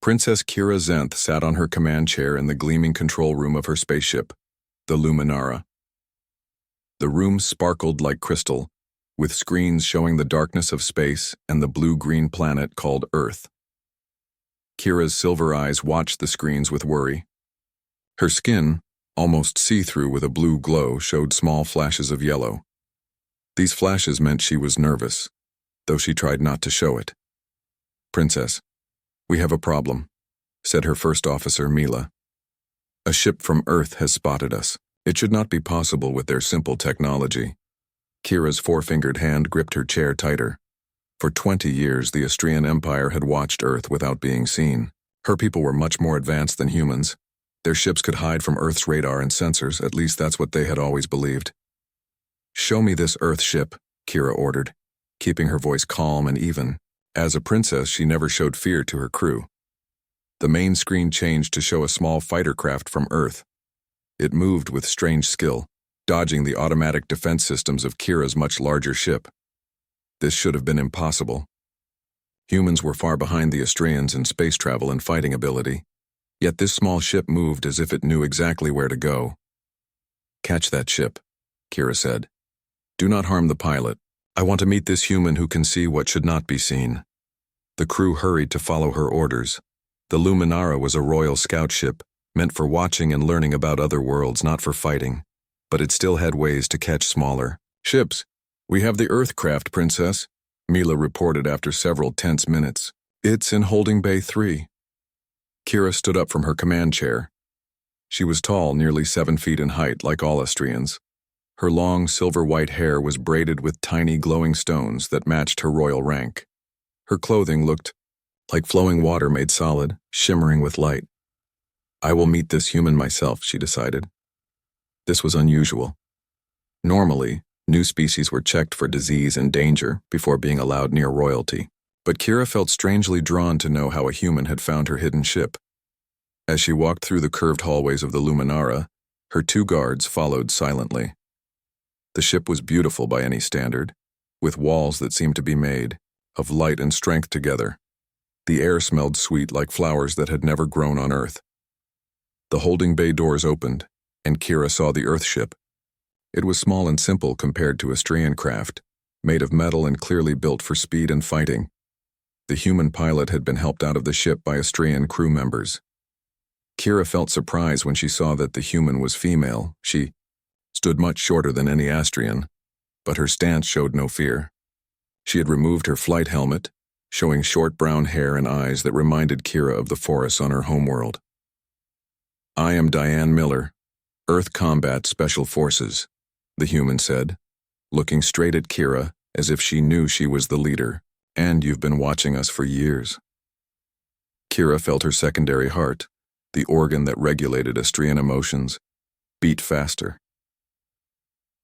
Princess Kira Zenth sat on her command chair in the gleaming control room of her spaceship, the Luminara. The room sparkled like crystal, with screens showing the darkness of space and the blue-green planet called Earth. Kira's silver eyes watched the screens with worry. Her skin, almost see-through with a blue glow, showed small flashes of yellow. These flashes meant she was nervous, though she tried not to show it. "Princess, we have a problem," said her first officer, Mila. "A ship from Earth has spotted us. It should not be possible with their simple technology." Kira's four-fingered hand gripped her chair tighter. For 20 years, the Astrian Empire had watched Earth without being seen. Her people were much more advanced than humans. Their ships could hide from Earth's radar and sensors, at least that's what they had always believed. "Show me this Earth ship," Kira ordered, keeping her voice calm and even. As a princess, she never showed fear to her crew. The main screen changed to show a small fighter craft from Earth. It moved with strange skill, dodging the automatic defense systems of Kira's much larger ship. This should have been impossible. Humans were far behind the Astrians in space travel and fighting ability, yet this small ship moved as if it knew exactly where to go. "Catch that ship," Kira said. "Do not harm the pilot. I want to meet this human who can see what should not be seen." The crew hurried to follow her orders. The Luminara was a royal scout ship, meant for watching and learning about other worlds, not for fighting, but it still had ways to catch smaller ships. "We have the Earthcraft, Princess," Mila reported after several tense minutes. "It's in Holding Bay 3. Kira stood up from her command chair. She was tall, nearly 7 feet in height, like all Astrians. Her long, silver-white hair was braided with tiny glowing stones that matched her royal rank. Her clothing looked like flowing water made solid, shimmering with light. "I will meet this human myself," she decided. This was unusual. Normally, new species were checked for disease and danger before being allowed near royalty, but Kira felt strangely drawn to know how a human had found her hidden ship. As she walked through the curved hallways of the Luminara, her 2 guards followed silently. The ship was beautiful by any standard, with walls that seemed to be made of light and strength together. The air smelled sweet like flowers that had never grown on Earth. The holding bay doors opened, and Kira saw the Earth ship. It was small and simple compared to Astrian craft, made of metal and clearly built for speed and fighting. The human pilot had been helped out of the ship by Astrian crew members. Kira felt surprise when she saw that the human was female. She stood much shorter than any Astrian, but her stance showed no fear. She had removed her flight helmet, showing short brown hair and eyes that reminded Kira of the forests on her homeworld. "I am Diane Miller, Earth Combat Special Forces," the human said, looking straight at Kira as if she knew she was the leader. "And you've been watching us for years." Kira felt her secondary heart, the organ that regulated Astrian emotions, beat faster.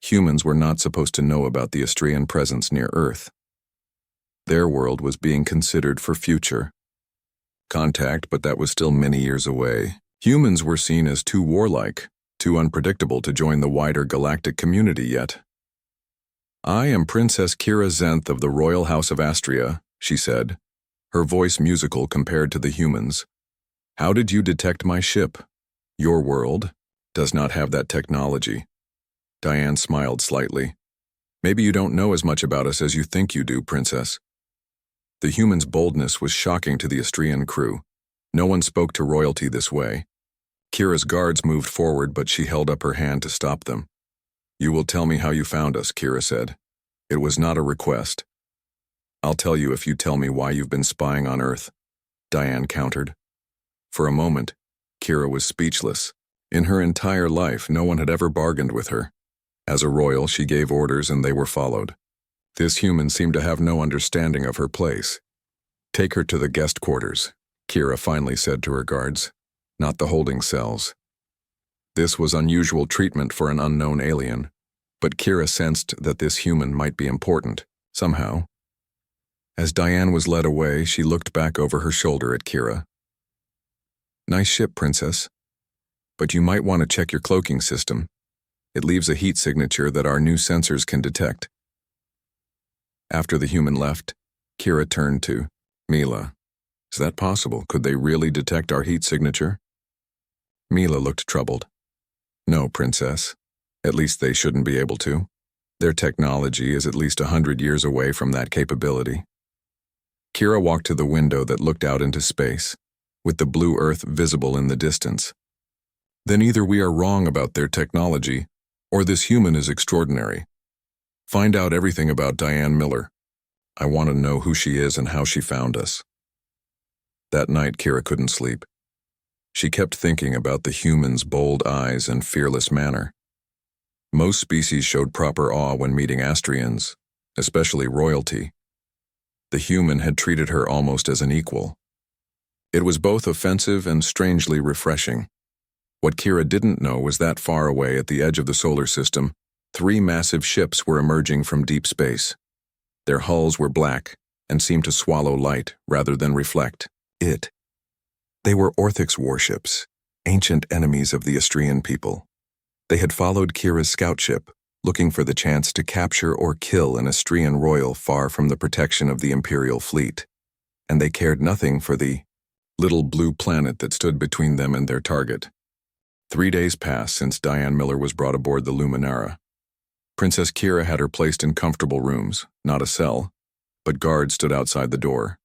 Humans were not supposed to know about the Astrian presence near Earth. Their world was being considered for future contact, but that was still many years away. Humans were seen as too warlike, too unpredictable to join the wider galactic community yet. "I am Princess Kira Zenth of the Royal House of Astria," she said, her voice musical compared to the humans. "How did you detect my ship? Your world does not have that technology." Diane smiled slightly. "Maybe you don't know as much about us as you think you do, Princess." The human's boldness was shocking to the Astrian crew. No one spoke to royalty this way. Kira's guards moved forward, but she held up her hand to stop them. "You will tell me how you found us," Kira said. "It was not a request." "I'll tell you if you tell me why you've been spying on Earth," Diane countered. For a moment, Kira was speechless. In her entire life, no one had ever bargained with her. As a royal, she gave orders and they were followed. This human seemed to have no understanding of her place. "Take her to the guest quarters," Kira finally said to her guards, "not the holding cells." This was unusual treatment for an unknown alien, but Kira sensed that this human might be important, somehow. As Diane was led away, she looked back over her shoulder at Kira. "Nice ship, Princess. But you might want to check your cloaking system. It leaves a heat signature that our new sensors can detect." After the human left, Kira turned to Mila. Is that possible? Could they really detect our heat signature? Mila looked troubled. No, Princess. At least they shouldn't be able to. Their technology is at least 100 years away from that capability. Kira walked to the window that looked out into space, with the blue Earth visible in the distance. Then either we are wrong about their technology, or this human is extraordinary. Find out everything about Diane Miller. I want to know who she is and how she found us. That night, Kira couldn't sleep. She kept thinking about the human's bold eyes and fearless manner. Most species showed proper awe when meeting Astrians, especially royalty. The human had treated her almost as an equal. It was both offensive and strangely refreshing. What Kira didn't know was that far away at the edge of the solar system, 3 massive ships were emerging from deep space. Their hulls were black and seemed to swallow light rather than reflect it. They were Orthix warships, ancient enemies of the Astrian people. They had followed Kira's scout ship, looking for the chance to capture or kill an Astrian royal far from the protection of the Imperial fleet, and they cared nothing for the little blue planet that stood between them and their target. 3 days passed since Diane Miller was brought aboard the Luminara. Princess Kira had her placed in comfortable rooms, not a cell, but guards stood outside the door.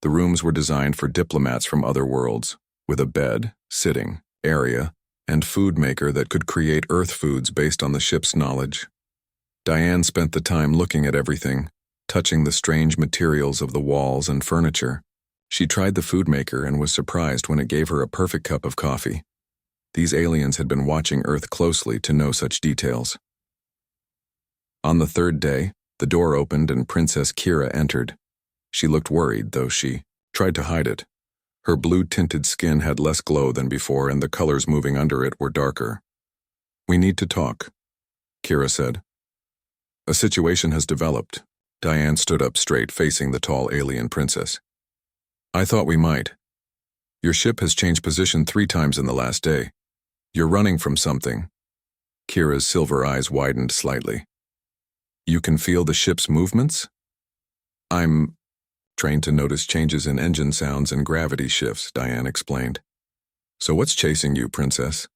The rooms were designed for diplomats from other worlds, with a bed, sitting, area, and food maker that could create Earth foods based on the ship's knowledge. Diane spent the time looking at everything, touching the strange materials of the walls and furniture. She tried the food maker and was surprised when it gave her a perfect cup of coffee. These aliens had been watching Earth closely to know such details. On the 3rd day, the door opened and Princess Kira entered. She looked worried, though she tried to hide it. Her blue-tinted skin had less glow than before, and the colors moving under it were darker. "We need to talk," Kira said. "A situation has developed." Diane stood up straight, facing the tall alien princess. "I thought we might. Your ship has changed position 3 times in the last day. You're running from something." Kira's silver eyes widened slightly. "You can feel the ship's movements?" "I'm trained to notice changes in engine sounds and gravity shifts," Diane explained. "So what's chasing you, Princess?"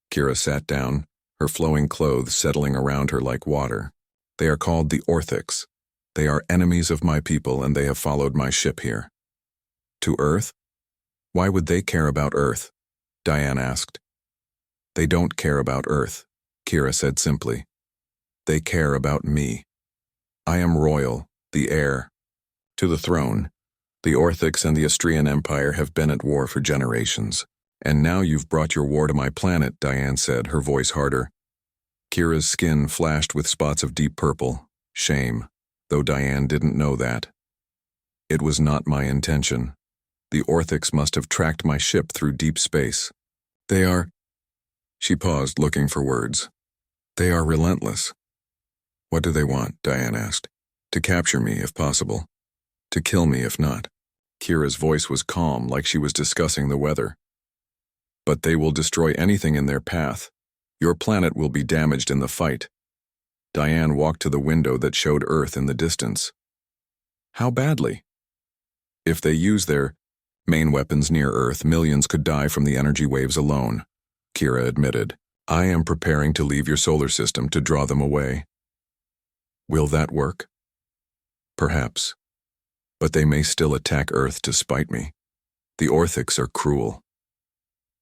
Kira sat down, her flowing clothes settling around her like water. "They are called the Orthix. They are enemies of my people, and they have followed my ship here." "To Earth? Why would they care about Earth?" Diane asked. "They don't care about Earth," Kira said simply. "They care about me. I am royal, the heir to the throne. The Orthix and the Astrian Empire have been at war for generations. And now you've brought your war to my planet," Diane said, her voice harder. Kira's skin flashed with spots of deep purple, shame, though Diane didn't know that. "It was not my intention. The Orthix must have tracked my ship through deep space. They are—" She paused, looking for words. "They are relentless." "What do they want?" Diane asked. "To capture me, if possible. To kill me, if not." Kira's voice was calm, like she was discussing the weather. "But they will destroy anything in their path. Your planet will be damaged in the fight." Diane walked to the window that showed Earth in the distance. "How badly?" "If they use their main weapons near Earth, millions could die from the energy waves alone," Kira admitted. "I am preparing to leave your solar system to draw them away." "Will that work?" "Perhaps. But they may still attack Earth to spite me. The Orthix are cruel."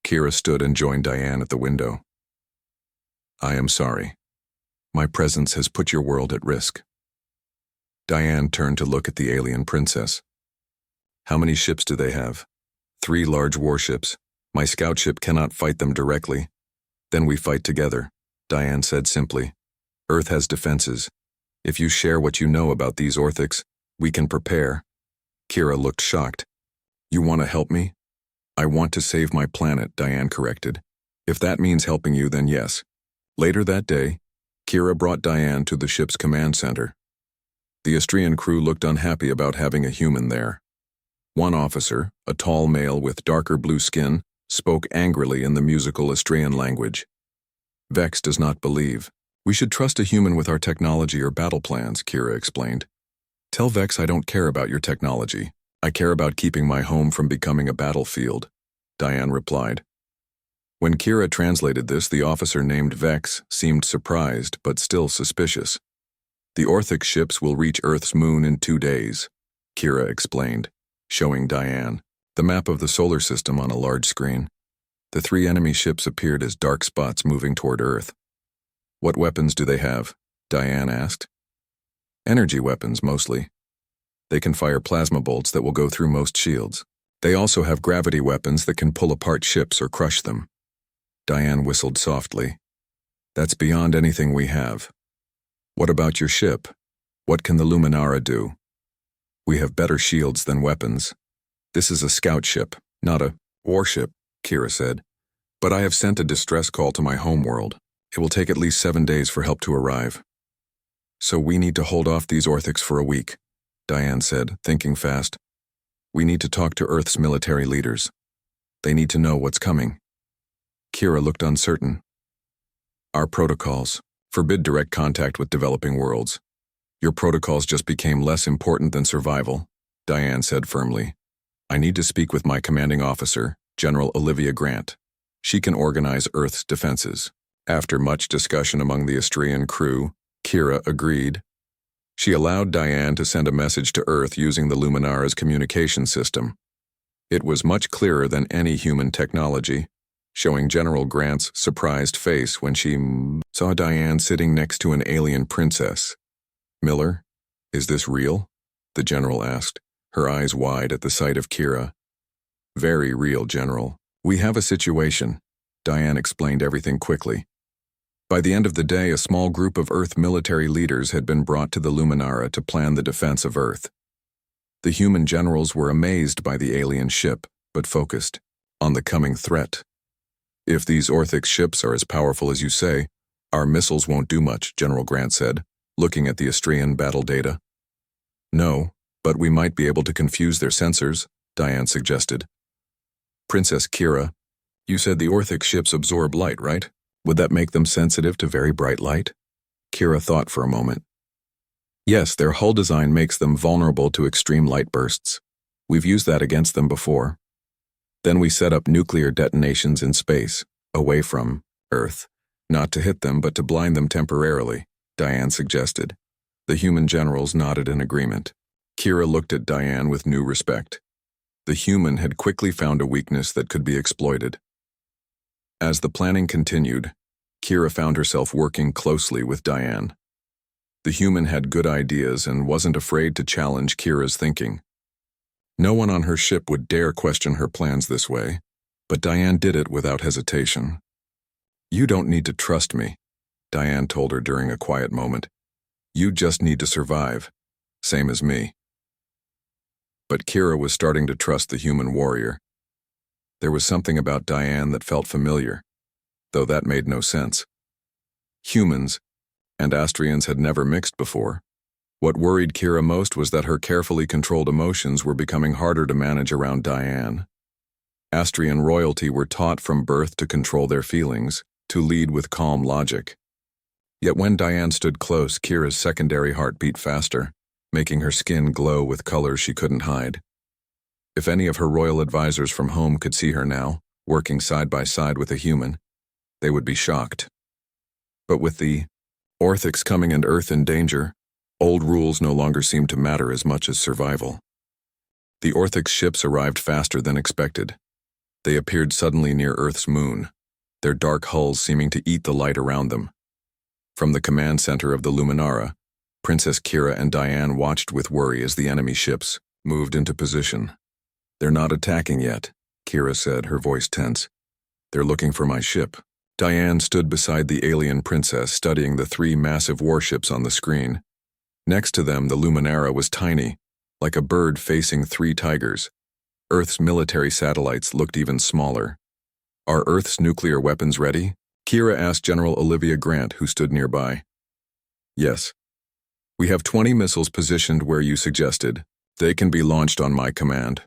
Kira stood and joined Diane at the window. "I am sorry. My presence has put your world at risk." Diane turned to look at the alien princess. "How many ships do they have?" 3 large warships. My scout ship cannot fight them directly." "Then we fight together," Diane said simply. "Earth has defenses. If you share what you know about these Orthix, we can prepare." Kira looked shocked. "You want to help me?" "I want to save my planet," Diane corrected. "If that means helping you, then yes." Later that day, Kira brought Diane to the ship's command center. The Astrian crew looked unhappy about having a human there. One officer, a tall male with darker blue skin, spoke angrily in the musical Astrian language. "Vex does not believe. We should trust a human with our technology or battle plans," Kira explained. "Tell Vex I don't care about your technology. I care about keeping my home from becoming a battlefield, Diane replied. When Kira translated this, the officer named Vex seemed surprised but still suspicious. The Orthic ships will reach Earth's moon in 2 days, Kira explained, showing Diane the map of the solar system on a large screen. The 3 enemy ships appeared as dark spots moving toward Earth. What weapons do they have? Diane asked. Energy weapons, mostly. They can fire plasma bolts that will go through most shields. They also have gravity weapons that can pull apart ships or crush them. Diane whistled softly. That's beyond anything we have. What about your ship? What can the Luminara do? We have better shields than weapons. This is a scout ship, not a warship, Kira said. But I have sent a distress call to my homeworld. It will take at least 7 days for help to arrive. So we need to hold off these Orthics for a week, Diane said, thinking fast. We need to talk to Earth's military leaders. They need to know what's coming. Kira looked uncertain. Our protocols forbid direct contact with developing worlds. Your protocols just became less important than survival, Diane said firmly. I need to speak with my commanding officer, General Olivia Grant. She can organize Earth's defenses. After much discussion among the Astrian crew, Kira agreed. She allowed Diane to send a message to Earth using the Luminara's communication system. It was much clearer than any human technology, showing General Grant's surprised face when she saw Diane sitting next to an alien princess. Miller, is this real? The general asked, her eyes wide at the sight of Kira. Very real, General. We have a situation. Diane explained everything quickly. By the end of the day, a small group of Earth military leaders had been brought to the Luminara to plan the defense of Earth. The human generals were amazed by the alien ship, but focused on the coming threat. If these Orthic ships are as powerful as you say, our missiles won't do much, General Grant said, looking at the Astrian battle data. No, but we might be able to confuse their sensors, Diane suggested. Princess Kira, you said the Orthic ships absorb light, right? Would that make them sensitive to very bright light? Kira thought for a moment. Yes, their hull design makes them vulnerable to extreme light bursts. We've used that against them before. Then we set up nuclear detonations in space, away from Earth, not to hit them but to blind them temporarily, Diane suggested. The human generals nodded in agreement. Kira looked at Diane with new respect. The human had quickly found a weakness that could be exploited. As the planning continued, Kira found herself working closely with Diane. The human had good ideas and wasn't afraid to challenge Kira's thinking. No one on her ship would dare question her plans this way, but Diane did it without hesitation. You don't need to trust me, Diane told her during a quiet moment. You just need to survive, same as me. But Kira was starting to trust the human warrior. There was something about Diane that felt familiar, though that made no sense. Humans and Astrians had never mixed before. What worried Kira most was that her carefully controlled emotions were becoming harder to manage around Diane. Astrian royalty were taught from birth to control their feelings, to lead with calm logic. Yet when Diane stood close, Kira's secondary heart beat faster, making her skin glow with colors she couldn't hide. If any of her royal advisors from home could see her now, working side by side with a human, they would be shocked. But with the Orthics coming and Earth in danger, old rules no longer seemed to matter as much as survival. The Orthic ships arrived faster than expected. They appeared suddenly near Earth's moon, their dark hulls seeming to eat the light around them. From the command center of the Luminara, Princess Kira and Diane watched with worry as the enemy ships moved into position. They're not attacking yet, Kira said, her voice tense. They're looking for my ship. Diane stood beside the alien princess, studying the 3 massive warships on the screen. Next to them, the Luminara was tiny, like a bird facing 3 tigers. Earth's military satellites looked even smaller. Are Earth's nuclear weapons ready? Kira asked General Olivia Grant, who stood nearby. Yes. We have 20 missiles positioned where you suggested. They can be launched on my command,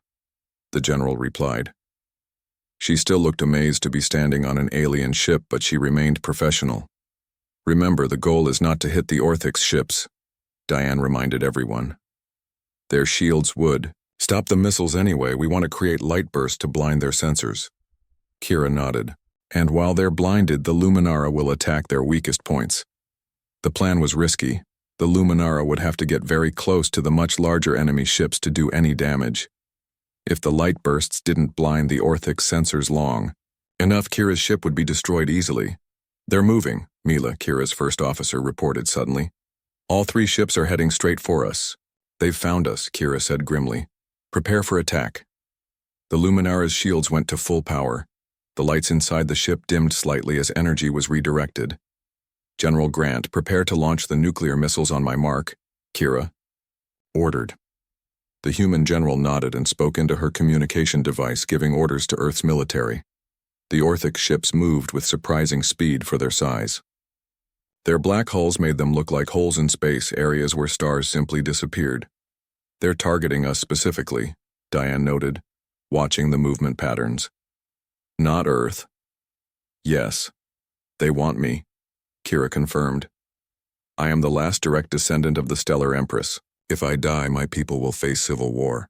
the general replied. She still looked amazed to be standing on an alien ship, but she remained professional. Remember, the goal is not to hit the Orthic ships, Diane reminded everyone. Their shields would, Stop the missiles anyway. We want to create light bursts to blind their sensors. Kira nodded. And while they're blinded, the Luminara will attack their weakest points. The plan was risky. The Luminara would have to get very close to the much larger enemy ships to do any damage. If the light bursts didn't blind the Orthic's sensors long enough, Kira's ship would be destroyed easily. They're moving, Mila, Kira's first officer, reported suddenly. All 3 ships are heading straight for us. They've found us, Kira said grimly. Prepare for attack. The Luminara's shields went to full power. The lights inside the ship dimmed slightly as energy was redirected. General Grant, prepare to launch the nuclear missiles on my mark, Kira ordered. The human general nodded and spoke into her communication device, giving orders to Earth's military. The Orthic ships moved with surprising speed for their size. Their black hulls made them look like holes in space, areas where stars simply disappeared. They're targeting us specifically, Diane noted, watching the movement patterns. Not Earth. Yes. They want me, Kira confirmed. I am the last direct descendant of the Stellar Empress. If I die, my people will face civil war.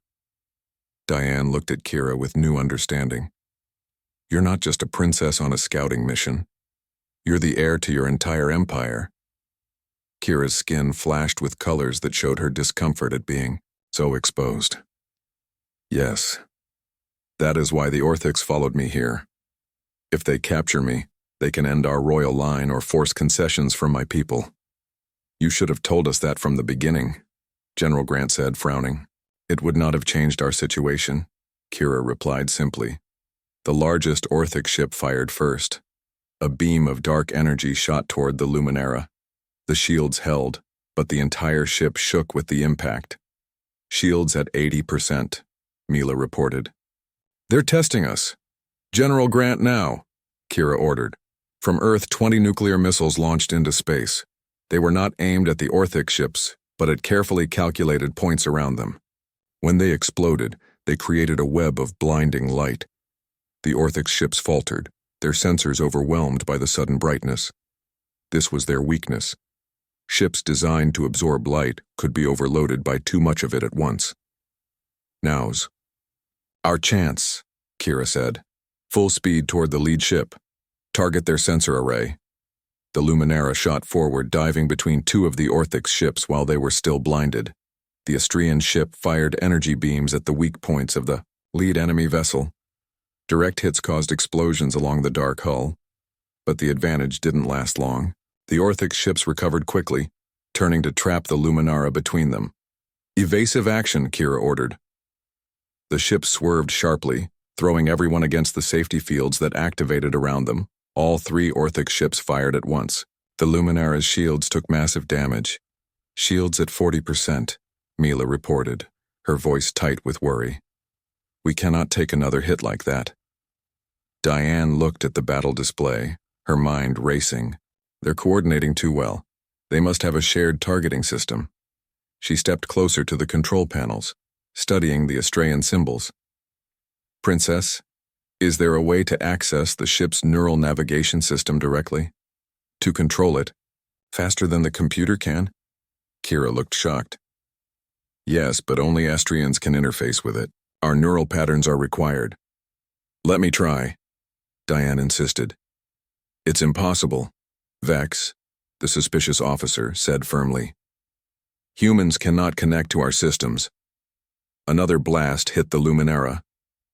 Diane looked at Kira with new understanding. You're not just a princess on a scouting mission. You're the heir to your entire empire. Kira's skin flashed with colors that showed her discomfort at being so exposed. Yes. That is why the Orthics followed me here. If they capture me, they can end our royal line or force concessions from my people. You should have told us that from the beginning, General Grant said, frowning. It would not have changed our situation, Kira replied simply. The largest Orthic ship fired first. A beam of dark energy shot toward the Luminara. The shields held, but the entire ship shook with the impact. Shields at 80%, Mila reported. They're testing us. General Grant now, Kira ordered. From Earth, 20 nuclear missiles launched into space. They were not aimed at the Orthic ships, but at carefully calculated points around them. When they exploded, they created a web of blinding light. The Orthic ships faltered, their sensors overwhelmed by the sudden brightness. This was their weakness. Ships designed to absorb light could be overloaded by too much of it at once. Now's our chance, Kira said. Full speed toward the lead ship. Target their sensor array. The Luminara shot forward, diving between 2 of the Orthic's ships while they were still blinded. The Astrian ship fired energy beams at the weak points of the lead enemy vessel. Direct hits caused explosions along the dark hull, but the advantage didn't last long. The Orthic ships recovered quickly, turning to trap the Luminara between them. Evasive action, Kira ordered. The ships swerved sharply, throwing everyone against the safety fields that activated around them. All 3 Orthic ships fired at once. The Luminara's shields took massive damage. Shields at 40%, Mila reported, her voice tight with worry. We cannot take another hit like that. Diane looked at the battle display, her mind racing. They're coordinating too well. They must have a shared targeting system. She stepped closer to the control panels, studying the Astraean symbols. Princess, is there a way to access the ship's neural navigation system directly? To control it, faster than the computer can? Kira looked shocked. Yes, but only Astrians can interface with it. Our neural patterns are required. Let me try, Diane insisted. It's impossible, Vex, the suspicious officer, said firmly. Humans cannot connect to our systems. Another blast hit the Luminara.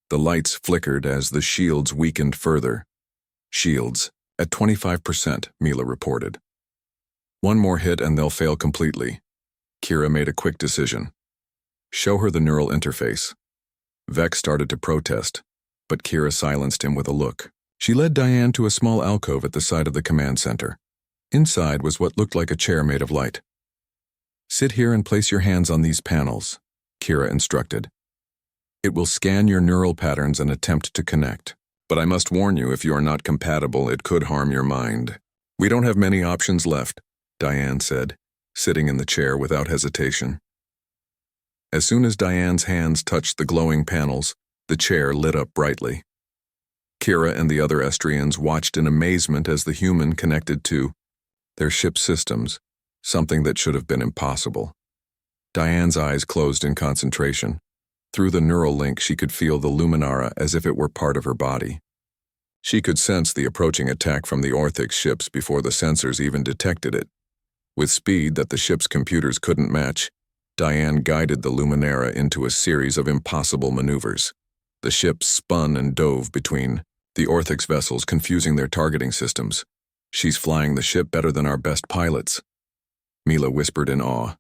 The lights flickered as the shields weakened further. Shields at 25%, Mila reported. One more hit and they'll fail completely. Kira made a quick decision. Show her the neural interface. Vex started to protest, but Kira silenced him with a look. She led Diane to a small alcove at the side of the command center. Inside was what looked like a chair made of light. Sit here and place your hands on these panels, Kira instructed. It will scan your neural patterns and attempt to connect. But I must warn you, if you are not compatible, it could harm your mind. We don't have many options left, Diane said, sitting in the chair without hesitation. As soon as Diane's hands touched the glowing panels, the chair lit up brightly. Kira and the other Estrians watched in amazement as the human connected to their ship's systems, something that should have been impossible. Diane's eyes closed in concentration. Through the neural link, she could feel the Luminara as if it were part of her body. She could sense the approaching attack from the Orthic ships before the sensors even detected it. With speed that the ship's computers couldn't match, Diane guided the Luminara into a series of impossible maneuvers. The ship spun and dove between the Orthic's vessels, confusing their targeting systems. "She's flying the ship better than our best pilots," Mila whispered in awe.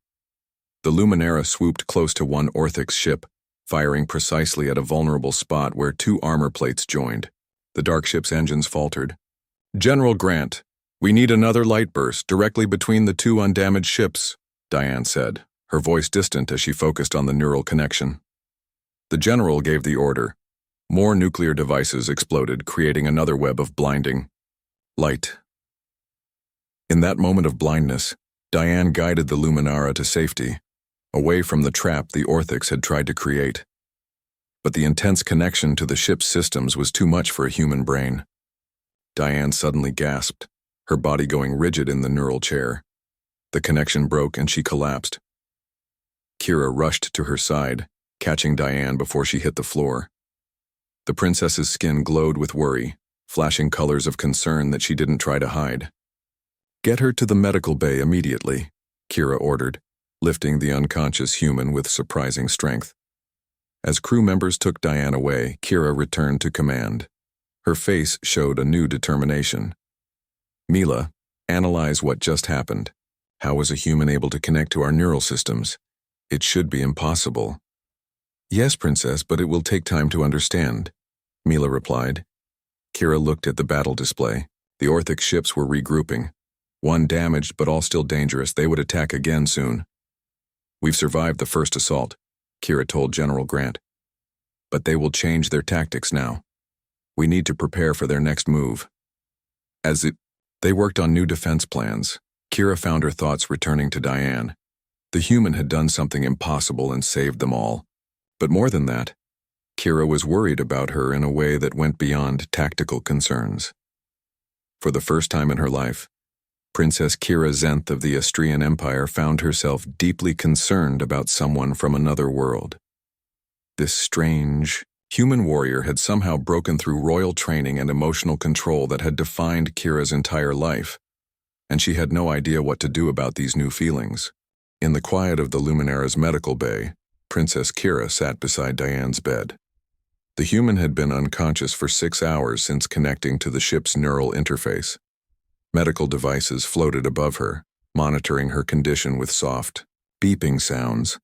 The Luminara swooped close to one Orthic's ship, firing precisely at a vulnerable spot where two armor plates joined. The dark ship's engines faltered. "General Grant, we need another light burst directly between the two undamaged ships," Diane said, her voice distant as she focused on the neural connection. The general gave the order. More nuclear devices exploded, creating another web of blinding light. In that moment of blindness, Diane guided the Luminara to safety, away from the trap the Orthics had tried to create. But the intense connection to the ship's systems was too much for a human brain. Diane suddenly gasped, her body going rigid in the neural chair. The connection broke and she collapsed. Kira rushed to her side, catching Diane before she hit the floor. The princess's skin glowed with worry, flashing colors of concern that she didn't try to hide. "Get her to the medical bay immediately," Kira ordered, lifting the unconscious human with surprising strength. As crew members took Diane away, Kira returned to command. Her face showed a new determination. "Mila, analyze what just happened. How was a human able to connect to our neural systems? It should be impossible." "Yes, Princess, but it will take time to understand," Mila replied. Kira looked at the battle display. The Orthic ships were regrouping. One damaged, but all still dangerous. They would attack again soon. "We've survived the first assault," Kira told General Grant. "But they will change their tactics now. We need to prepare for their next move." They worked on new defense plans. Kira found her thoughts returning to Diane. The human had done something impossible and saved them all. But more than that, Kira was worried about her in a way that went beyond tactical concerns. For the first time in her life, Princess Kira Zenth of the Astrian Empire found herself deeply concerned about someone from another world. This strange, human warrior had somehow broken through royal training and emotional control that had defined Kira's entire life, and she had no idea what to do about these new feelings. In the quiet of the Luminara's medical bay, Princess Kira sat beside Diane's bed. The human had been unconscious for 6 hours since connecting to the ship's neural interface. Medical devices floated above her, monitoring her condition with soft, beeping sounds.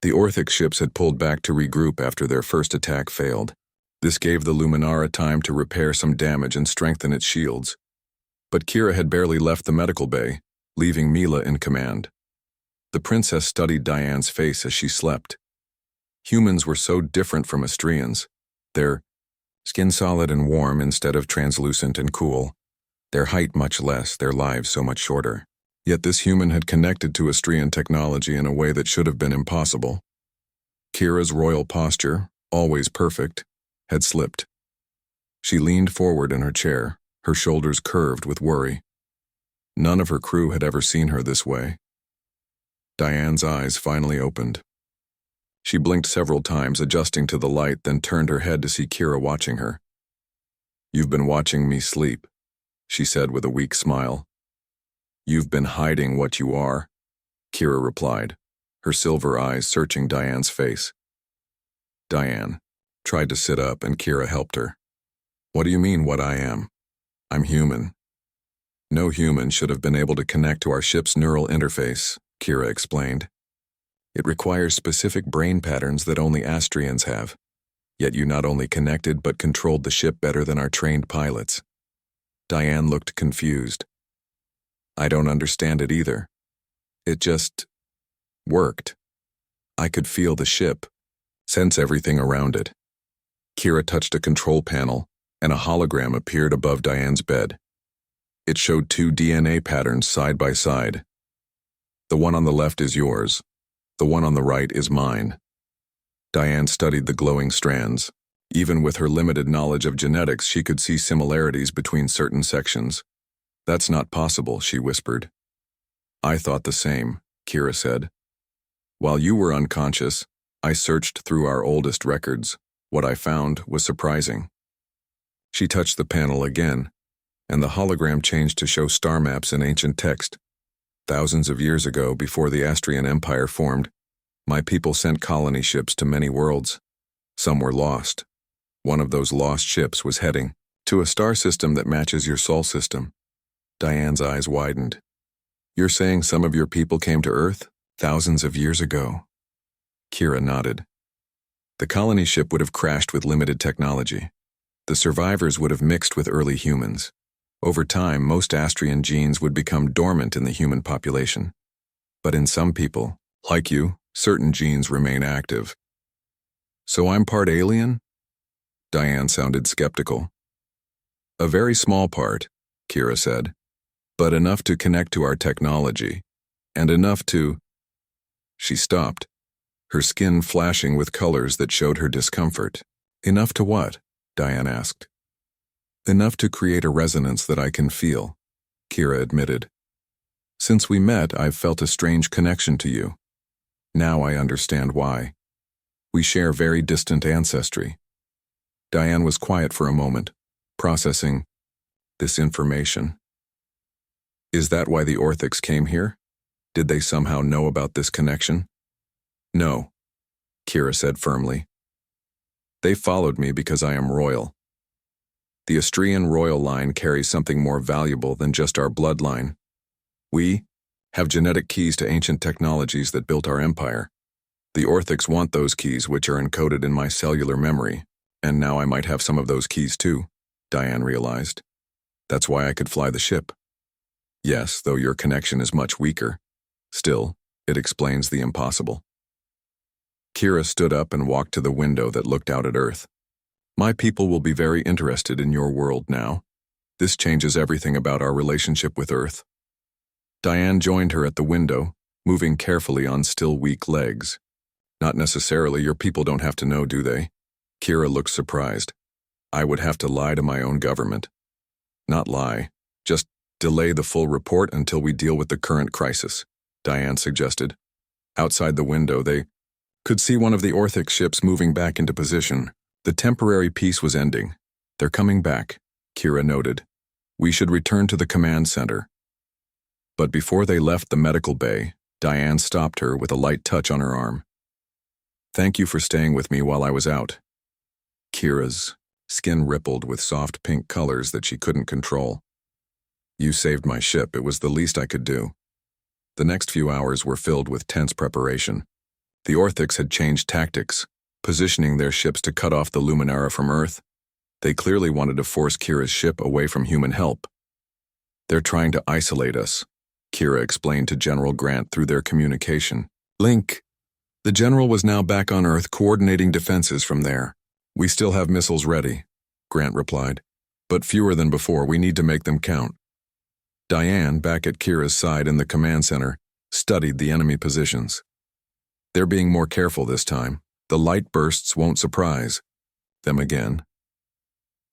The Orthic ships had pulled back to regroup after their first attack failed. This gave the Luminara time to repair some damage and strengthen its shields. But Kira had barely left the medical bay, leaving Mila in command. The princess studied Diane's face as she slept. Humans were so different from Astrians. Their skin solid and warm instead of translucent and cool. Their height much less, their lives so much shorter. Yet this human had connected to Astrian technology in a way that should have been impossible. Kira's royal posture, always perfect, had slipped. She leaned forward in her chair, her shoulders curved with worry. None of her crew had ever seen her this way. Diane's eyes finally opened. She blinked several times, adjusting to the light, then turned her head to see Kira watching her. "You've been watching me sleep," she said with a weak smile. "You've been hiding what you are," Kira replied, her silver eyes searching Diane's face. Diane tried to sit up and Kira helped her. "What do you mean what I am? I'm human." "No human should have been able to connect to our ship's neural interface," Kira explained. "It requires specific brain patterns that only Astrians have. Yet you not only connected but controlled the ship better than our trained pilots." Diane looked confused. "I don't understand it either. It just worked. I could feel the ship, sense everything around it." Kira touched a control panel, and a hologram appeared above Diane's bed. It showed 2 DNA patterns side by side. "The one on the left is yours. The one on the right is mine." Diane studied the glowing strands. Even with her limited knowledge of genetics, she could see similarities between certain sections. "That's not possible," she whispered. "I thought the same," Kira said. "While you were unconscious, I searched through our oldest records. What I found was surprising. She touched the panel again, and the hologram changed to show star maps in ancient text. Thousands of years ago, before the Astrian Empire formed, my people sent colony ships to many worlds. Some were lost. One of those lost ships was heading to a star system that matches your Sol system. Diane's eyes widened. You're saying some of your people came to Earth thousands of years ago? Kira nodded. The colony ship would have crashed with limited technology. The survivors would have mixed with early humans. Over time, most Astrian genes would become dormant in the human population. But in some people, like you, certain genes remain active. So I'm part alien? Diane sounded skeptical. A very small part, Kira said, but enough to connect to our technology, and enough to... She stopped, her skin flashing with colors that showed her discomfort. Enough to what? Diane asked. Enough to create a resonance that I can feel, Kira admitted. Since we met, I've felt a strange connection to you. Now I understand why. We share very distant ancestry. Diane was quiet for a moment, processing this information. Is that why the Orthics came here? Did they somehow know about this connection? No, Kira said firmly. They followed me because I am royal. The Astrian royal line carries something more valuable than just our bloodline. We have genetic keys to ancient technologies that built our empire. The Orthics want those keys, which are encoded in my cellular memory, and now I might have some of those keys too, Diane realized. That's why I could fly the ship. Yes, though your connection is much weaker. Still, it explains the impossible. Kira stood up and walked to the window that looked out at Earth. My people will be very interested in your world now. This changes everything about our relationship with Earth. Diane joined her at the window, moving carefully on still weak legs. Not necessarily, your people don't have to know, do they? Kira looked surprised. I would have to lie to my own government. Not lie, just delay the full report until we deal with the current crisis, Diane suggested. Outside the window, they could see one of the Orthic ships moving back into position. The temporary peace was ending. They're coming back, Kira noted. We should return to the command center. But before they left the medical bay, Diane stopped her with a light touch on her arm. Thank you for staying with me while I was out. Kira's skin rippled with soft pink colors that she couldn't control. You saved my ship. It was the least I could do. The next few hours were filled with tense preparation. The Orthics had changed tactics, positioning their ships to cut off the Luminara from Earth. They clearly wanted to force Kira's ship away from human help. They're trying to isolate us, Kira explained to General Grant through their communication link. The general was now back on Earth coordinating defenses from there. We still have missiles ready, Grant replied, but fewer than before. We need to make them count. Diane, back at Kira's side in the command center, studied the enemy positions. They're being more careful this time. The light bursts won't surprise them again.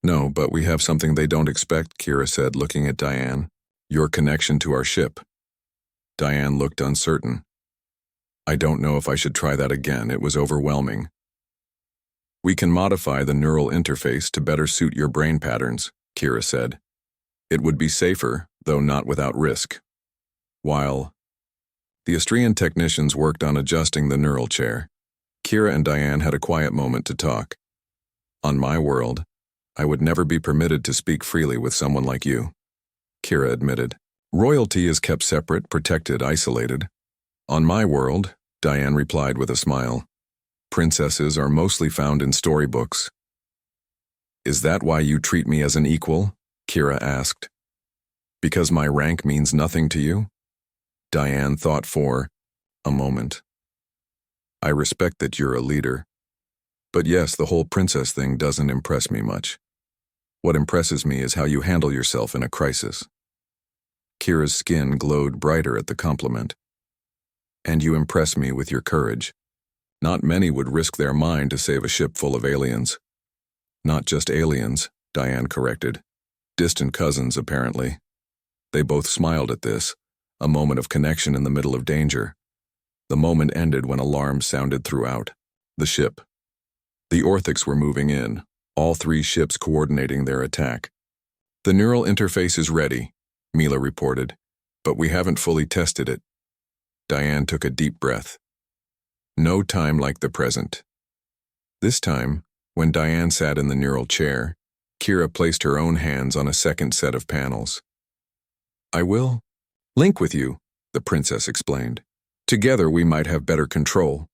No, but we have something they don't expect, Kira said, looking at Diane. Your connection to our ship. Diane looked uncertain. I don't know if I should try that again. It was overwhelming. We can modify the neural interface to better suit your brain patterns, Kira said. It would be safer, though not without risk. While the Astrian technicians worked on adjusting the neural chair, Kira and Diane had a quiet moment to talk. On my world, I would never be permitted to speak freely with someone like you, Kira admitted. Royalty is kept separate, protected, isolated. On my world, Diane replied with a smile, princesses are mostly found in storybooks. Is that why you treat me as an equal? Kira asked. Because my rank means nothing to you? Diane thought for a moment. I respect that you're a leader. But yes, the whole princess thing doesn't impress me much. What impresses me is how you handle yourself in a crisis. Kira's skin glowed brighter at the compliment. And you impress me with your courage. Not many would risk their mind to save a ship full of aliens. Not just aliens, Diane corrected. Distant cousins, apparently. They both smiled at this, a moment of connection in the middle of danger. The moment ended when alarms sounded throughout. The ship. The Orthics were moving in, all three ships coordinating their attack. The neural interface is ready, Mila reported, but we haven't fully tested it. Diane took a deep breath. No time like the present. This time, when Diane sat in the neural chair, Kira placed her own hands on a second set of panels. I will link with you, the princess explained. Together we might have better control.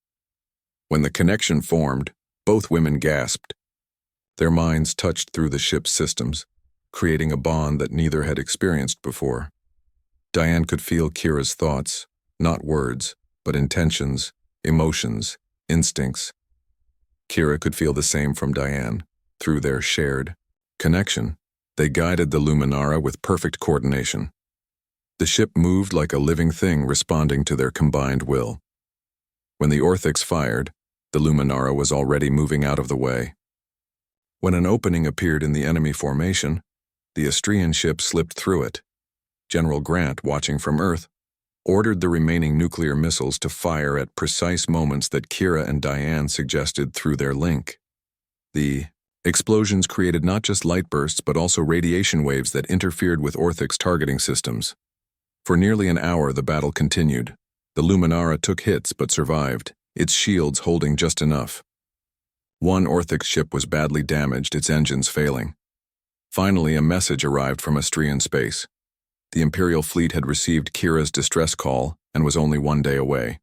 When the connection formed, both women gasped. Their minds touched through the ship's systems, creating a bond that neither had experienced before. Diane could feel Kira's thoughts, not words, but intentions, emotions, instincts. Kira could feel the same from Diane. Through their shared connection, they guided the Luminara with perfect coordination. The ship moved like a living thing responding to their combined will. When the Orthics fired, the Luminara was already moving out of the way. When an opening appeared in the enemy formation, the Astrian ship slipped through it. General Grant, watching from Earth, ordered the remaining nuclear missiles to fire at precise moments that Kira and Diane suggested through their link. The explosions created not just light bursts but also radiation waves that interfered with Orthic's targeting systems. For nearly an hour the battle continued. The Luminara took hits but survived, its shields holding just enough. One Orthic ship was badly damaged, its engines failing. Finally, a message arrived from Astrian space. The Imperial fleet had received Kira's distress call and was only 1 day away.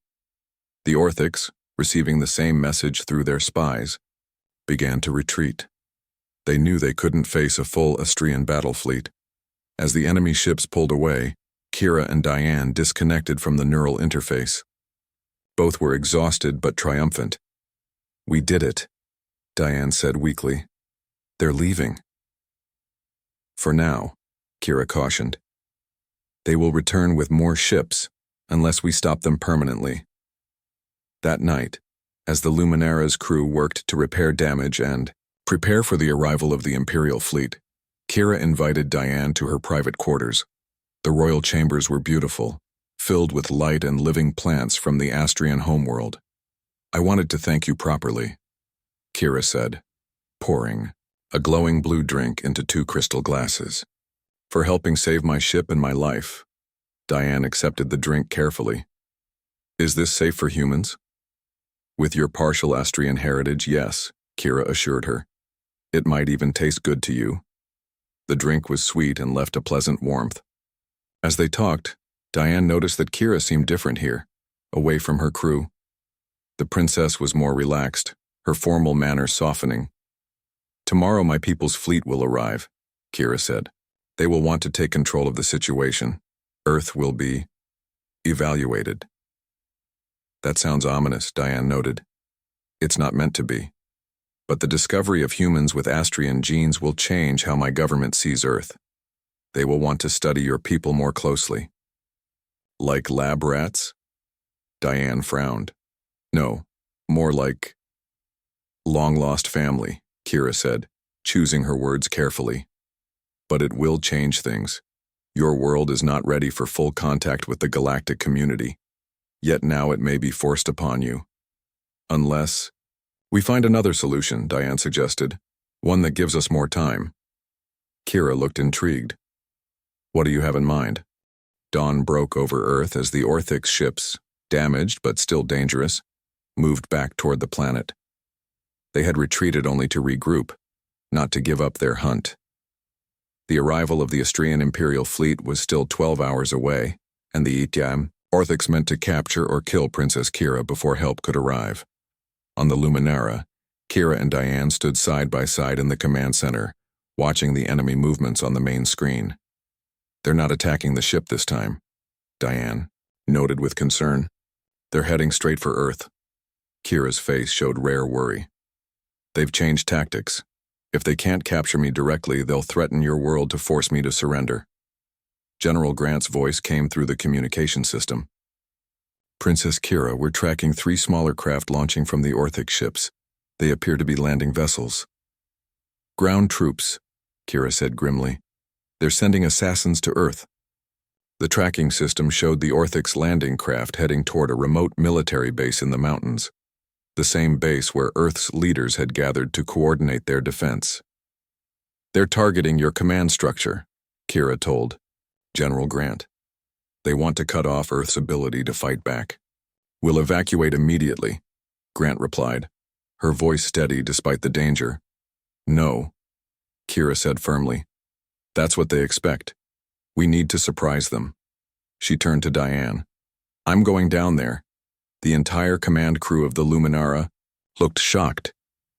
The Orthics, receiving the same message through their spies, began to retreat. They knew they couldn't face a full Astrian battle fleet. As the enemy ships pulled away, Kira and Diane disconnected from the neural interface. Both were exhausted but triumphant. We did it, Diane said weakly. They're leaving. For now, Kira cautioned. They will return with more ships, unless we stop them permanently. That night, as the Luminara's crew worked to repair damage and prepare for the arrival of the Imperial fleet, Kira invited Diane to her private quarters. The royal chambers were beautiful, filled with light and living plants from the Astrian homeworld. I wanted to thank you properly, Kira said, pouring a glowing blue drink into 2 crystal glasses. For helping save my ship and my life. Diane accepted the drink carefully. Is this safe for humans? With your partial Astrian heritage, yes, Kira assured her. It might even taste good to you. The drink was sweet and left a pleasant warmth. As they talked, Diane noticed that Kira seemed different here, away from her crew. The princess was more relaxed, her formal manner softening. Tomorrow my people's fleet will arrive, Kira said. They will want to take control of the situation. Earth will be evaluated. That sounds ominous, Diane noted. It's not meant to be. But the discovery of humans with Astrian genes will change how my government sees Earth. They will want to study your people more closely. Like lab rats? Diane frowned. No, more like long-lost family, Kira said, choosing her words carefully. But it will change things. Your world is not ready for full contact with the galactic community. Yet now it may be forced upon you. Unless we find another solution, Diane suggested, one that gives us more time. Kira looked intrigued. What do you have in mind? Dawn broke over Earth as the Orthic ships, damaged but still dangerous, moved back toward the planet. They had retreated only to regroup, not to give up their hunt. The arrival of the Astrian Imperial fleet was still 12 hours away, and the Orthics meant to capture or kill Princess Kira before help could arrive. On the Luminara, Kira and Diane stood side by side in the command center, watching the enemy movements on the main screen. They're not attacking the ship this time, Diane noted with concern. They're heading straight for Earth. Kira's face showed rare worry. They've changed tactics. If they can't capture me directly, they'll threaten your world to force me to surrender. General Grant's voice came through the communication system. Princess Kira, we're tracking 3 smaller craft launching from the Orthic ships. They appear to be landing vessels. Ground troops, Kira said grimly. They're sending assassins to Earth. The tracking system showed the Orthic's landing craft heading toward a remote military base in the mountains. the same base where Earth's leaders had gathered to coordinate their defense. "They're targeting your command structure," Kira told General Grant. "They want to cut off Earth's ability to fight back." "We'll evacuate immediately," Grant replied, her voice steady despite the danger. "No," Kira said firmly. "That's what they expect. We need to surprise them." She turned to Diane. "I'm going down there." The entire command crew of the Luminara looked shocked.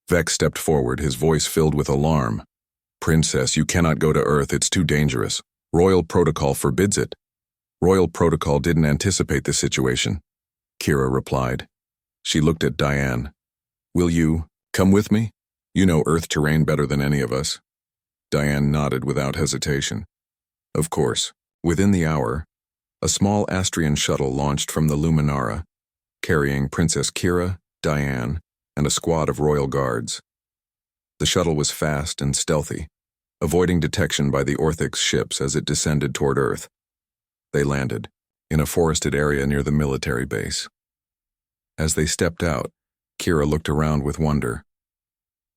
Vex stepped forward, his voice filled with alarm. "Princess, you cannot go to Earth. It's too dangerous. Royal protocol forbids it." "Royal protocol didn't anticipate this situation," Kira replied. She looked at Diane. "Will you come with me? You know Earth terrain better than any of us." Diane nodded without hesitation. Of course. Within the hour, a small Astrian shuttle launched from the Luminara, carrying Princess Kira, Diane, and a squad of royal guards. The shuttle was fast and stealthy, avoiding detection by the Orthix ships as it descended toward Earth. They landed in a forested area near the military base. As they stepped out, Kira looked around with wonder.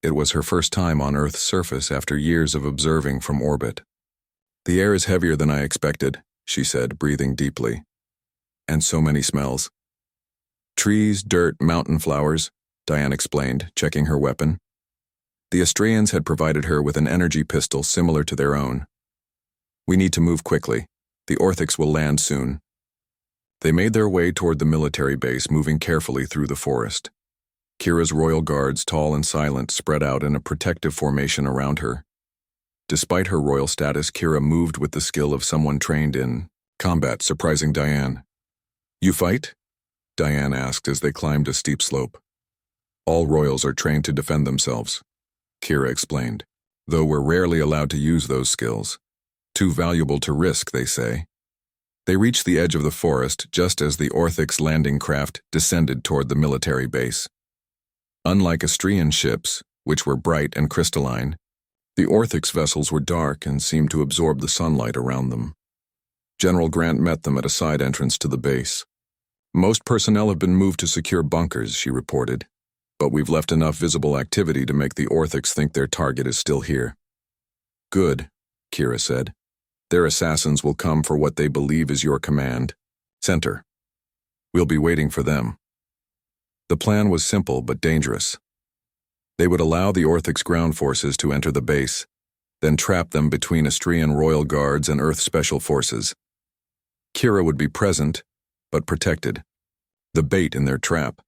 It was her first time on Earth's surface after years of observing from orbit. "The air is heavier than I expected," she said, breathing deeply. "And so many smells." "Trees, dirt, mountain flowers," Diane explained, checking her weapon. The Astraeans had provided her with an energy pistol similar to their own. "We need to move quickly. The Orthix will land soon." They made their way toward the military base, moving carefully through the forest. Kira's royal guards, tall and silent, spread out in a protective formation around her. Despite her royal status, Kira moved with the skill of someone trained in combat, surprising Diane. "You fight?" Diane asked as they climbed a steep slope. "All royals are trained to defend themselves," Kira explained, "though we're rarely allowed to use those skills. Too valuable to risk, they say." They reached the edge of the forest just as the Orthix landing craft descended toward the military base. Unlike Astrian ships, which were bright and crystalline, the Orthix vessels were dark and seemed to absorb the sunlight around them. General Grant met them at a side entrance to the base. "Most personnel have been moved to secure bunkers," she reported, "but we've left enough visible activity to make the Orthix think their target is still here." "Good," Kira said. "Their assassins will come for what they believe is your command center. We'll be waiting for them." The plan was simple but dangerous. They would allow the Orthix ground forces to enter the base, then trap them between Astrian royal guards and Earth special forces. Kira would be present, but protected, the bait in their trap.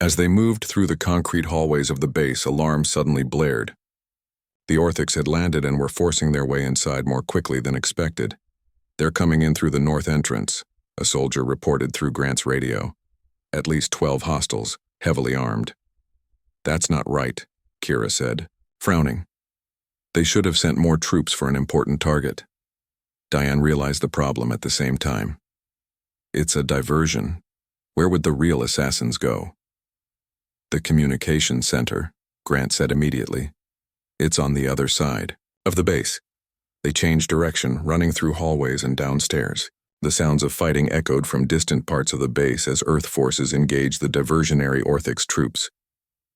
As they moved through the concrete hallways of the base, alarms suddenly blared. The Orthix had landed and were forcing their way inside more quickly than expected. "They're coming in through the north entrance," a soldier reported through Grant's radio. "At least 12 hostiles, heavily armed." "That's not right," Kira said, frowning. "They should have sent more troops for an important target." Diane realized the problem at the same time. "It's a diversion. Where would the real assassins go?" "The communication center," Grant said immediately. "It's on the other side of the base." They changed direction, running through hallways and downstairs. The sounds of fighting echoed from distant parts of the base as Earth forces engaged the diversionary Orthix troops.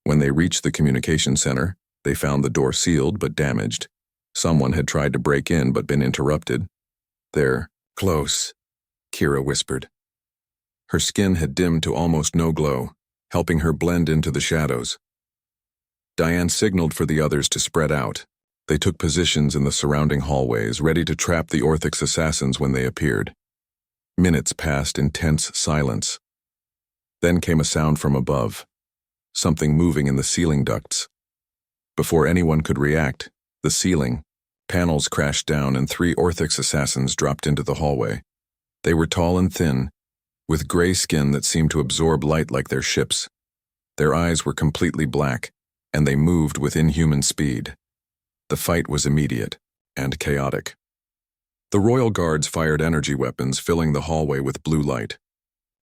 When they reached the communication center, they found the door sealed but damaged. Someone had tried to break in but been interrupted. "They're close," Kira whispered. Her skin had dimmed to almost no glow, helping her blend into the shadows. Diane signaled for the others to spread out. They took positions in the surrounding hallways, ready to trap the Orthix assassins when they appeared. Minutes passed in tense silence. Then came a sound from above, something moving in the ceiling ducts. Before anyone could react, the ceiling panels crashed down and 3 Orthix assassins dropped into the hallway. They were tall and thin, with gray skin that seemed to absorb light like their ships. Their eyes were completely black, and they moved with inhuman speed. The fight was immediate and chaotic. The royal guards fired energy weapons, filling the hallway with blue light.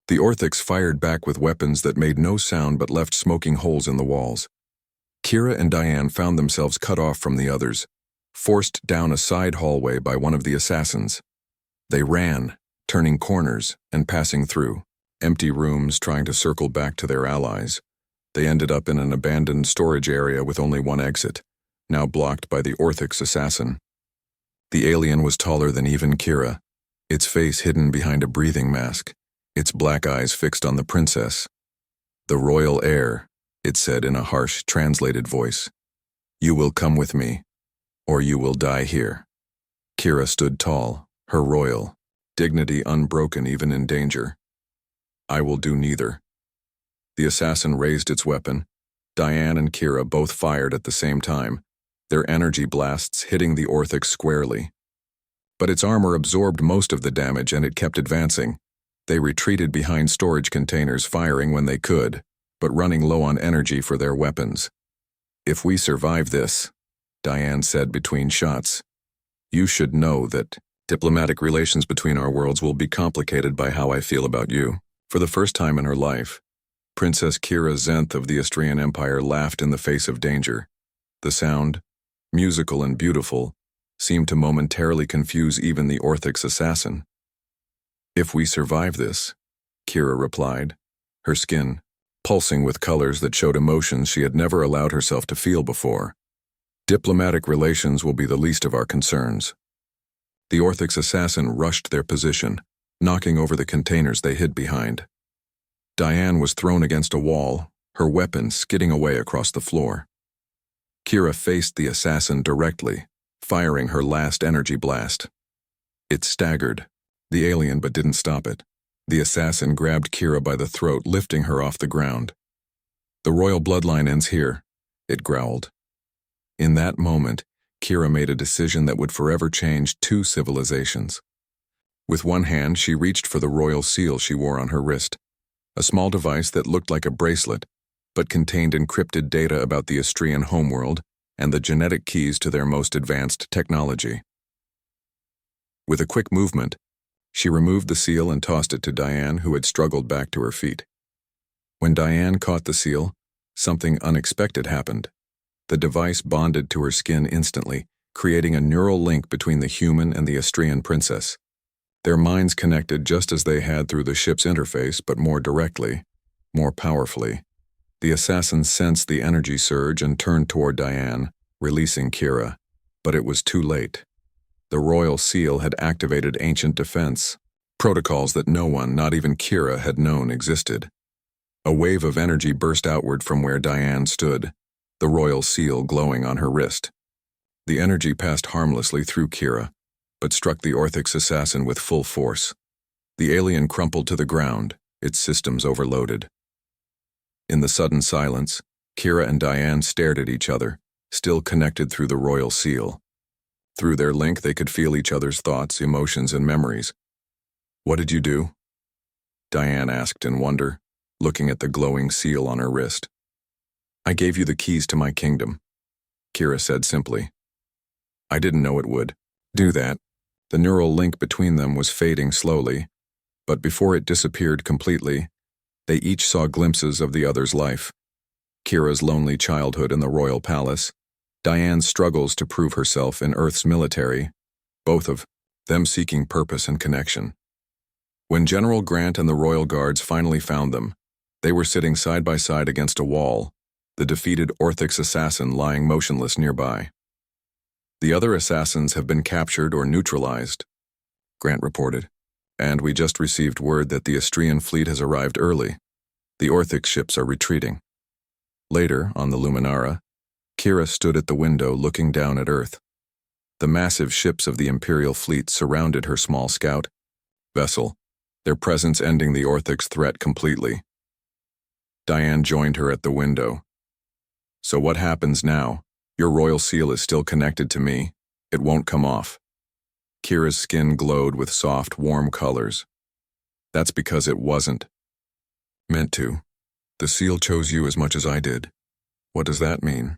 The Orthix fired back with weapons that made no sound but left smoking holes in the walls. Kira and Diane found themselves cut off from the others, forced down a side hallway by one of the assassins. They ran, turning corners and passing through empty rooms, trying to circle back to their allies. They ended up in an abandoned storage area with only one exit, now blocked by the Orthix assassin. The alien was taller than even Kira, its face hidden behind a breathing mask, its black eyes fixed on the princess. "The royal heir," it said in a harsh, translated voice. "You will come with me, or you will die here." Kira stood tall, her royal dignity unbroken even in danger. "I will do neither." The assassin raised its weapon. Diane and Kira both fired at the same time, their energy blasts hitting the Orthix squarely. But its armor absorbed most of the damage and it kept advancing. They retreated behind storage containers, firing when they could, but running low on energy for their weapons. "If we survive this," Diane said between shots, "you should know that diplomatic relations between our worlds will be complicated by how I feel about you." For the first time in her life, Princess Kira Zenth of the Astrian Empire laughed in the face of danger. The sound, musical and beautiful, seemed to momentarily confuse even the Orthix assassin. "If we survive this," Kira replied, her skin pulsing with colors that showed emotions she had never allowed herself to feel before. "Diplomatic relations will be the least of our concerns." The Orthix assassin rushed their position, knocking over the containers they hid behind. Diane was thrown against a wall, her weapon skidding away across the floor. Kira faced the assassin directly, firing her last energy blast. It staggered, the alien, but didn't stop it. The assassin grabbed Kira by the throat, lifting her off the ground. "The royal bloodline ends here," it growled. In that moment, Kira made a decision that would forever change two civilizations. With one hand, she reached for the royal seal she wore on her wrist, a small device that looked like a bracelet, but contained encrypted data about the Astrian homeworld and the genetic keys to their most advanced technology. With a quick movement, she removed the seal and tossed it to Diane, who had struggled back to her feet. When Diane caught the seal, something unexpected happened. The device bonded to her skin instantly, creating a neural link between the human and the Astrian princess. Their minds connected just as they had through the ship's interface, but more directly, more powerfully. The assassin sensed the energy surge and turned toward Diane, releasing Kira, but it was too late. The royal seal had activated ancient defense, protocols that no one, not even Kira, had known existed. A wave of energy burst outward from where Diane stood, the royal seal glowing on her wrist. The energy passed harmlessly through Kira, but struck the Orthix assassin with full force. The alien crumpled to the ground, its systems overloaded. In the sudden silence, Kira and Diane stared at each other, still connected through the royal seal. Through their link, they could feel each other's thoughts, emotions, and memories. "What did you do?" Diane asked in wonder, looking at the glowing seal on her wrist. "I gave you the keys to my kingdom," Kira said simply. "I didn't know it would do that." The neural link between them was fading slowly, but before it disappeared completely, they each saw glimpses of the other's life. Kira's lonely childhood in the royal palace, Diane's struggles to prove herself in Earth's military, both of them seeking purpose and connection. When General Grant and the royal guards finally found them, they were sitting side by side against a wall, the defeated Orthix assassin lying motionless nearby. "The other assassins have been captured or neutralized," Grant reported, "and we just received word that the Astrian fleet has arrived early. The Orthix ships are retreating." Later, on the Luminara, Kira stood at the window looking down at Earth. The massive ships of the Imperial fleet surrounded her small scout vessel, their presence ending the Orthix threat completely. Diane joined her at the window. "So what happens now? Your royal seal is still connected to me. It won't come off." Kira's skin glowed with soft, warm colors. "That's because it wasn't meant to. The seal chose you as much as I did." "What does that mean?"